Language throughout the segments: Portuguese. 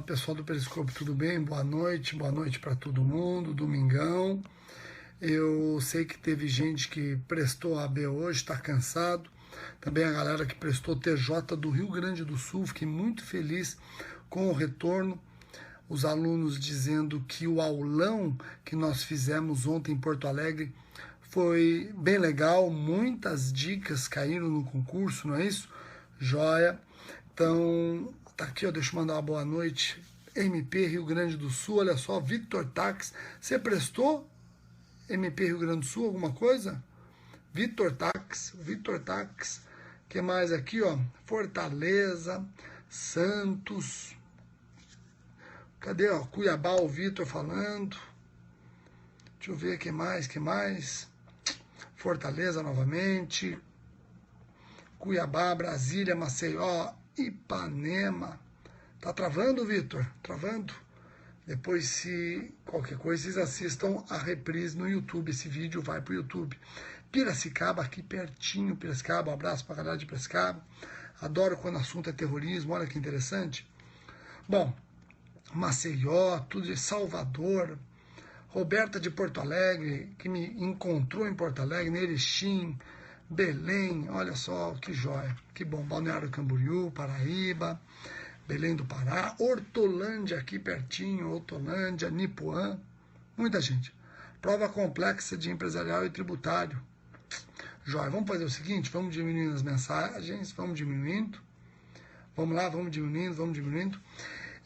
Fala pessoal do Periscope, tudo bem? Boa noite para todo mundo, domingão. Eu sei que teve gente que prestou AB hoje, está cansado. Também a galera que prestou TJ do Rio Grande do Sul, fiquei muito feliz com o retorno. Os alunos dizendo que o aulão que nós fizemos ontem em Porto Alegre foi bem legal, muitas dicas caíram no concurso, não é isso? Joia. Então, tá aqui, ó, deixa eu mandar uma boa noite. MP Rio Grande do Sul, olha só, Victor Tax. Você prestou MP Rio Grande do Sul alguma coisa? Victor Tax. Que mais aqui, ó? Fortaleza, Santos. Cadê, ó? Cuiabá, o Vitor falando. Deixa eu ver, que mais? Fortaleza novamente. Cuiabá, Brasília, Maceió, Ipanema. Tá travando, Vitor? Travando? Depois, se qualquer coisa, vocês assistam a reprise no YouTube. Esse vídeo vai pro YouTube. Piracicaba, aqui pertinho, Piracicaba. Um abraço pra galera de Piracicaba. Adoro quando o assunto é terrorismo, olha que interessante. Bom, Maceió, tudo de Salvador. Roberta de Porto Alegre, que me encontrou em Porto Alegre, Erechim, Belém, olha só que joia, que bom. Balneário Camboriú, Paraíba, Belém do Pará, Hortolândia aqui pertinho, Hortolândia, Nipuã, muita gente. Prova complexa de empresarial e tributário. Joia, vamos fazer o seguinte, vamos diminuindo as mensagens, vamos diminuindo. Vamos lá, vamos diminuindo.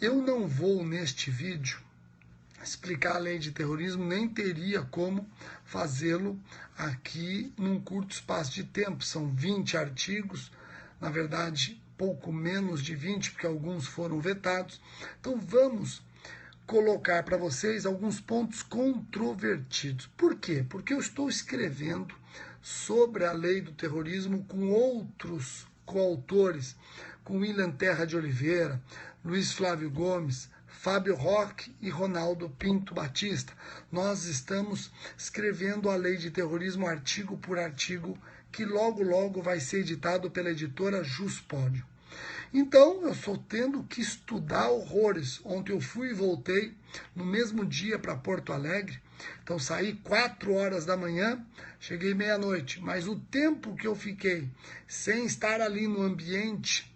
Eu não vou neste vídeo explicar a lei de terrorismo, nem teria como fazê-lo aqui num curto espaço de tempo. São 20 artigos, na verdade, pouco menos de 20, porque alguns foram vetados. Então, vamos colocar para vocês alguns pontos controvertidos. Por quê? Porque eu estou escrevendo sobre a lei do terrorismo com outros coautores, com William Terra de Oliveira, Luiz Flávio Gomes, Fábio Roque e Ronaldo Pinto Batista. Nós estamos escrevendo a lei de terrorismo artigo por artigo, que logo vai ser editado pela editora Juspódio. Então, eu estou tendo que estudar horrores. Ontem eu fui e voltei no mesmo dia para Porto Alegre. Então, saí 4 horas da manhã, cheguei meia-noite. Mas o tempo que eu fiquei sem estar ali no ambiente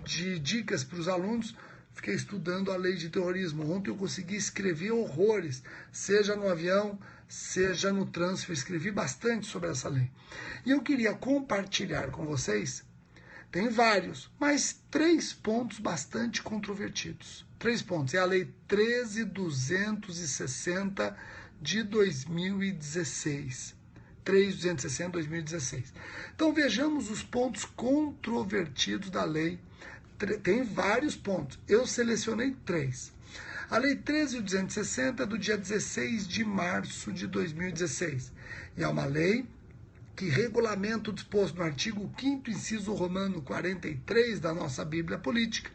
de dicas para os alunos, fiquei estudando a lei de terrorismo. Ontem eu consegui escrever horrores, seja no avião, seja no trânsito. Eu escrevi bastante sobre essa lei. E eu queria compartilhar com vocês, tem vários, mas 3 pontos bastante controvertidos. 3 pontos. É a lei 13.260 de 2016. 3.260 de 2016. Então vejamos os pontos controvertidos da lei. Tem vários pontos. Eu selecionei 3. A Lei 13.260 é do dia 16 de março de 2016. E é uma lei que regulamenta o disposto no artigo 5º, inciso romano 43 da nossa Bíblia Política,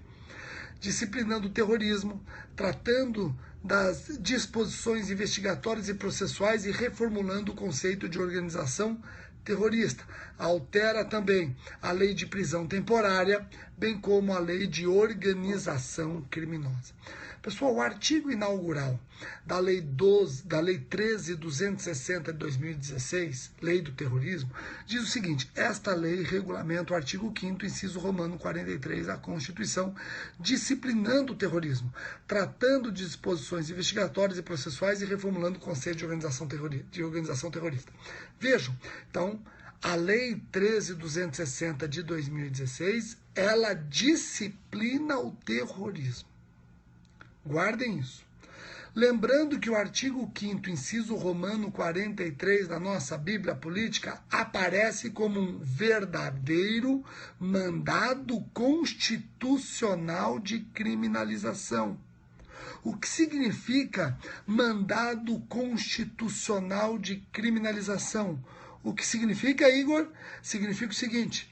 disciplinando o terrorismo, tratando das disposições investigatórias e processuais e reformulando o conceito de organização terrorista. Altera também a lei de prisão temporária, bem como a lei de organização criminosa. Pessoal, o artigo inaugural da lei 13.260 de 2016, lei do terrorismo, diz o seguinte: esta lei regulamenta o artigo 5º, inciso romano 43 da Constituição, disciplinando o terrorismo, tratando de disposições investigatórias e processuais e reformulando o conceito de organização terrorista. Vejam, então, a lei 13.260 de 2016, ela disciplina o terrorismo. Guardem isso. Lembrando que o artigo 5º, inciso romano 43 da nossa Bíblia Política aparece como um verdadeiro mandado constitucional de criminalização. O que significa mandado constitucional de criminalização? O que significa, Igor? Significa o seguinte,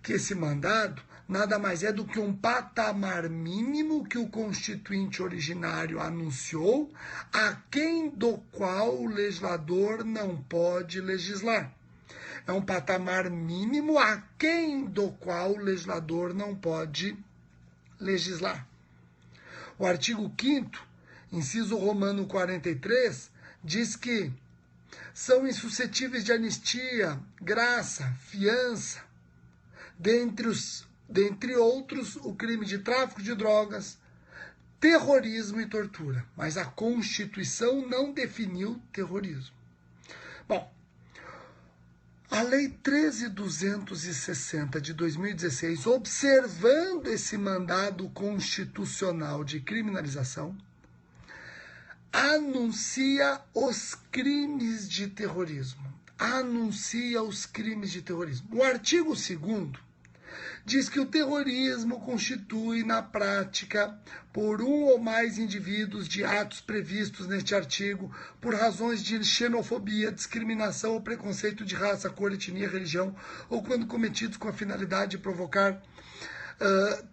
que esse mandado nada mais é do que um patamar mínimo que o constituinte originário anunciou, aquém do qual o legislador não pode legislar. É um patamar mínimo aquém do qual o legislador não pode legislar. O artigo 5º, inciso romano 43, diz que são insuscetíveis de anistia, graça, fiança, dentre outros, o crime de tráfico de drogas, terrorismo e tortura. Mas a Constituição não definiu terrorismo. Bom, a Lei 13.260 de 2016, observando esse mandado constitucional de criminalização, anuncia os crimes de terrorismo. Anuncia os crimes de terrorismo. O artigo 2º diz que o terrorismo constitui, na prática, por um ou mais indivíduos de atos previstos neste artigo, por razões de xenofobia, discriminação ou preconceito de raça, cor, etnia, religião, ou quando cometidos com a finalidade de provocar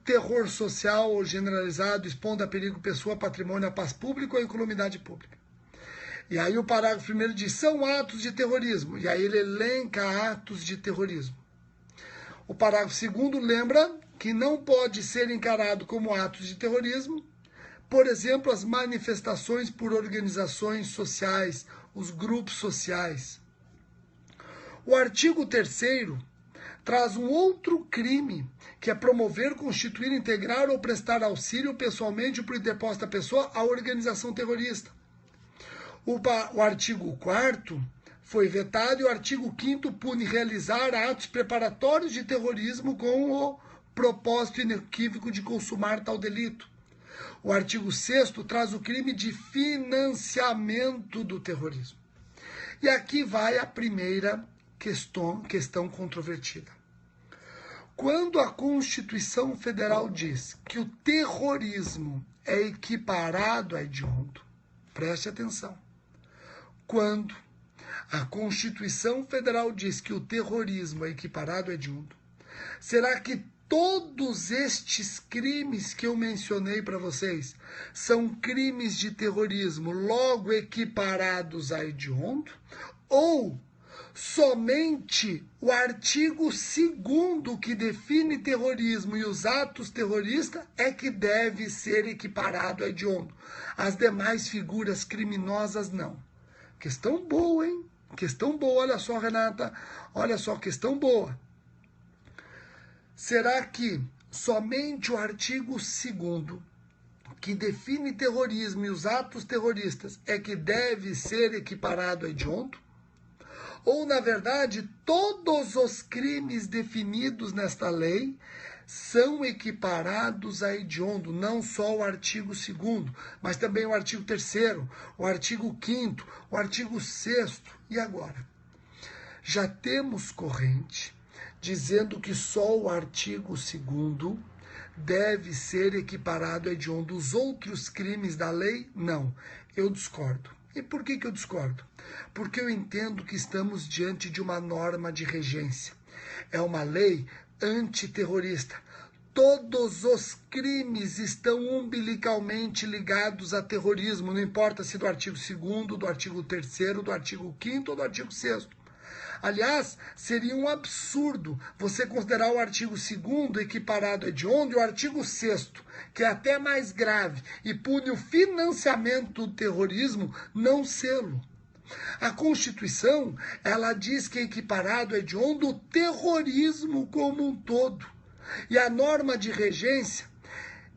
terror social ou generalizado, expondo a perigo pessoa, patrimônio, a paz pública ou a incolumidade pública. E aí o parágrafo 1º diz, são atos de terrorismo. E aí ele elenca atos de terrorismo. O parágrafo 2º lembra que não pode ser encarado como atos de terrorismo, por exemplo, as manifestações por organizações sociais, os grupos sociais. O artigo 3º traz um outro crime, que é promover, constituir, integrar ou prestar auxílio pessoalmente ou por interposta pessoa à organização terrorista. O artigo 4º foi vetado e o artigo 5º pune realizar atos preparatórios de terrorismo com o propósito inequívoco de consumar tal delito. O artigo 6º traz o crime de financiamento do terrorismo. E aqui vai a primeira questão controvertida. Quando a Constituição Federal diz que o terrorismo é equiparado a hediondo, preste atenção. Quando a Constituição Federal diz que o terrorismo é equiparado a hediondo, será que todos estes crimes que eu mencionei para vocês são crimes de terrorismo logo equiparados a hediondo? Ou somente o artigo 2º que define terrorismo e os atos terroristas é que deve ser equiparado a hediondo? As demais figuras criminosas não. Questão boa, hein? Questão boa, olha só, Renata. Olha só, questão boa. Será que somente o artigo 2º, que define terrorismo e os atos terroristas, é que deve ser equiparado a hediondo? Ou, na verdade, todos os crimes definidos nesta lei são equiparados a hediondo, não só o artigo 2º, mas também o artigo 3º, o artigo 5º, o artigo 6º. E agora? Já temos corrente dizendo que só o artigo 2º deve ser equiparado a hediondo. Os outros crimes da lei, não. Eu discordo. E por que eu discordo? Porque eu entendo que estamos diante de uma norma de regência. É uma lei antiterrorista. Todos os crimes estão umbilicalmente ligados a terrorismo, não importa se do artigo 2º, do artigo 3º, do artigo 5º ou do artigo 6º. Aliás, seria um absurdo você considerar o artigo 2º equiparado a hediondo e o artigo 6º, que é até mais grave e pune o financiamento do terrorismo, não sê-lo. A Constituição, ela diz que é equiparado a hediondo o terrorismo como um todo. E a norma de regência,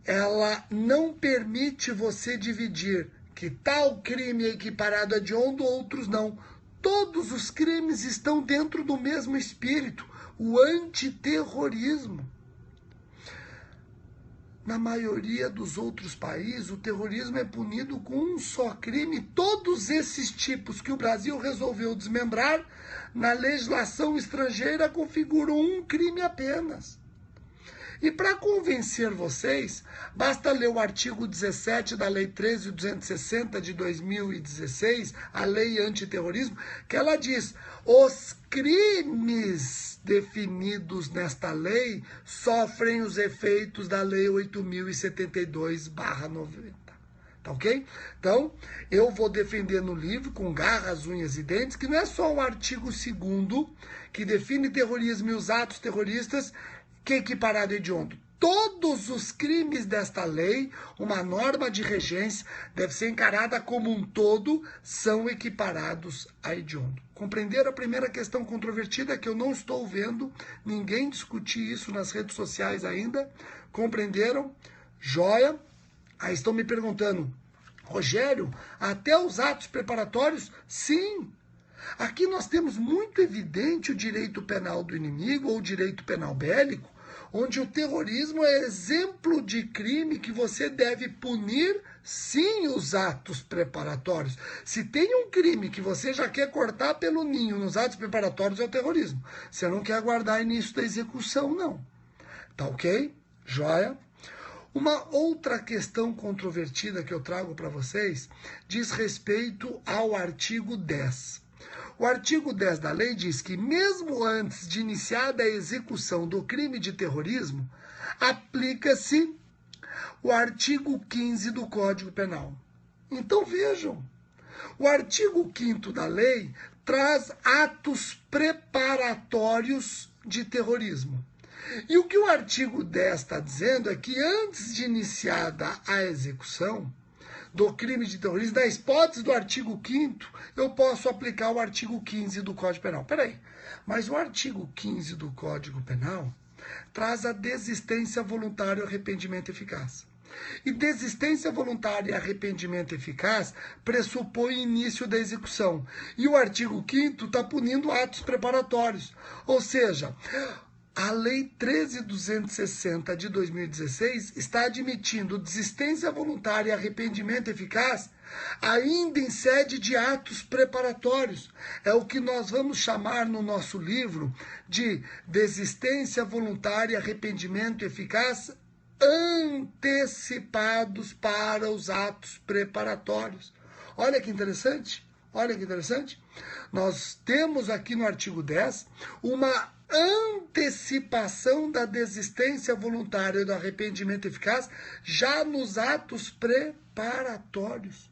ela não permite você dividir que tal crime é equiparado a hediondo, outros não. Todos os crimes estão dentro do mesmo espírito, o antiterrorismo. Na maioria dos outros países, o terrorismo é punido com um só crime. Todos esses tipos que o Brasil resolveu desmembrar, na legislação estrangeira configuram um crime apenas. E para convencer vocês, basta ler o artigo 17 da Lei 13.260 de 2016, a Lei Antiterrorismo, que ela diz: os crimes definidos nesta lei sofrem os efeitos da Lei 8.072/90. Tá ok? Então, eu vou defender no livro, com garras, unhas e dentes, que não é só o artigo 2º que define terrorismo e os atos terroristas que é equiparado a hediondo. todos os crimes desta lei, uma norma de regência, deve ser encarada como um todo, são equiparados a hediondo. Compreenderam a primeira questão controvertida, que eu não estou vendo ninguém discutir isso nas redes sociais ainda? Compreenderam? Joia? Aí estão me perguntando, Rogério, até os atos preparatórios? Sim. Aqui nós temos muito evidente o direito penal do inimigo ou o direito penal bélico, onde o terrorismo é exemplo de crime que você deve punir, sim, os atos preparatórios. Se tem um crime que você já quer cortar pelo ninho nos atos preparatórios, é o terrorismo. Você não quer aguardar início da execução, não. Tá ok? Joia? Uma outra questão controvertida que eu trago para vocês diz respeito ao artigo 10. O artigo 10 da lei diz que, mesmo antes de iniciada a execução do crime de terrorismo, aplica-se o artigo 15 do Código Penal. Então vejam, o artigo 5º da lei traz atos preparatórios de terrorismo. E o que o artigo 10 está dizendo é que, antes de iniciada a execução do crime de terrorismo, na hipótese do artigo 5º, eu posso aplicar o artigo 15 do Código Penal. Peraí, mas o artigo 15 do Código Penal traz a desistência voluntária e arrependimento eficaz. E desistência voluntária e arrependimento eficaz pressupõe início da execução. E o artigo 5º está punindo atos preparatórios. Ou seja, a Lei 13.260 de 2016 está admitindo desistência voluntária e arrependimento eficaz ainda em sede de atos preparatórios. É o que nós vamos chamar no nosso livro de desistência voluntária e arrependimento eficaz antecipados para os atos preparatórios. Olha que interessante. Olha que interessante. Nós temos aqui no artigo 10 uma antecipação da desistência voluntária e do arrependimento eficaz já nos atos preparatórios.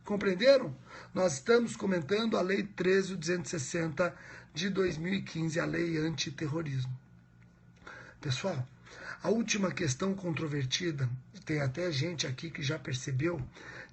Compreenderam? Nós estamos comentando a Lei 13.260 de 2015, a Lei Antiterrorismo. Pessoal, a última questão controvertida, tem até gente aqui que já percebeu,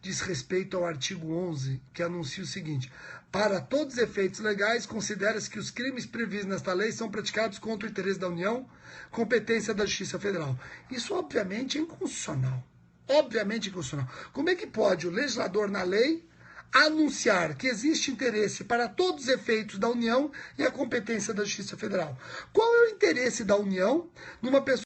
diz respeito ao artigo 11, que anuncia o seguinte: para todos os efeitos legais, considera-se que os crimes previstos nesta lei são praticados contra o interesse da União, competência da Justiça Federal. Isso, obviamente, é inconstitucional. Obviamente inconstitucional. Como é que pode o legislador na lei anunciar que existe interesse para todos os efeitos da União e a competência da Justiça Federal? Qual é o interesse da União numa pessoa